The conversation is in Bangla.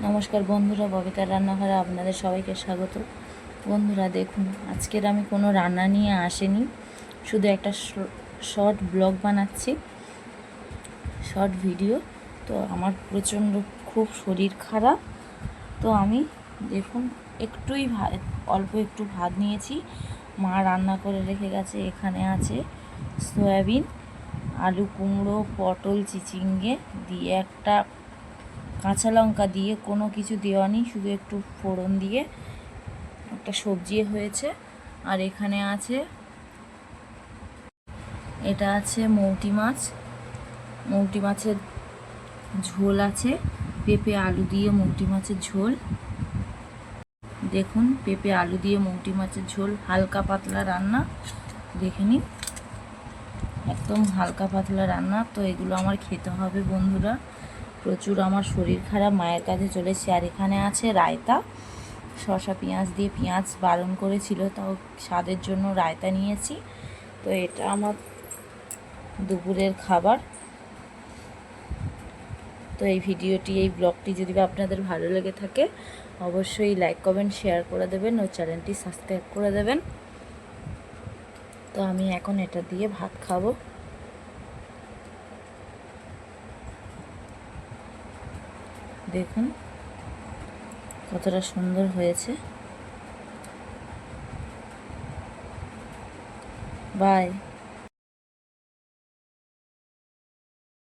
নমস্কার বন্ধুরা, ববিতার রান্নাঘরে আপনাদের সবাইকে স্বাগত। বন্ধুরা দেখুন, আজকের আমি কোনো রান্না নিয়ে আসিনি, শুধু একটা শর্ট ব্লগ বানাচ্ছি, শর্ট ভিডিও। তো আমার প্রচণ্ড খুব শরীর খারাপ, তো আমি দেখুন অল্প একটু ভাত নিয়েছি। মা রান্না করে রেখে গেছে। এখানে আছে সয়াবিন, আলু কুমড়ো, পটল, চিচিঙ্গে দিয়ে, একটা কাঁচা লঙ্কা দিয়ে, কোনো কিছু দেওয়া নেই, শুধু একটু ফোড়ন দিয়ে একটা সবজি হয়েছে। আর এখানে আছে, এটা আছে মৌটি মাছের ঝোল আছে, পেঁপে আলু দিয়ে মৌটি মাছের ঝোল। দেখুন, পেঁপে আলু দিয়ে মৌটি মাছের ঝোল, হালকা পাতলা রান্না, দেখে নিন, একদম হালকা পাতলা রান্না। তো এগুলো আমার খেতে হবে বন্ধুরা, প্রচুর আমার শরীর খারাপ, মায়ের কাছে চলেছি। আর এখানে আছে রায়তা, শসা পেঁয়াজ দিয়ে, পেঁয়াজ বারণ করেছিল, তাও স্বাদের জন্য রায়তা নিয়েছি। তো এটা আমার দুপুরের খাবার। তো এই ব্লগটি যদি আপনাদের ভালো লেগে থাকে, অবশ্যই লাইক কমেন্ট শেয়ার করে দেবেন ও চ্যানেলটি সাবস্ক্রাইব করে দেবেন। তো আমি এখন এটা দিয়ে ভাত খাবো। দেখুন কতটা সুন্দর হয়েছে। বাই।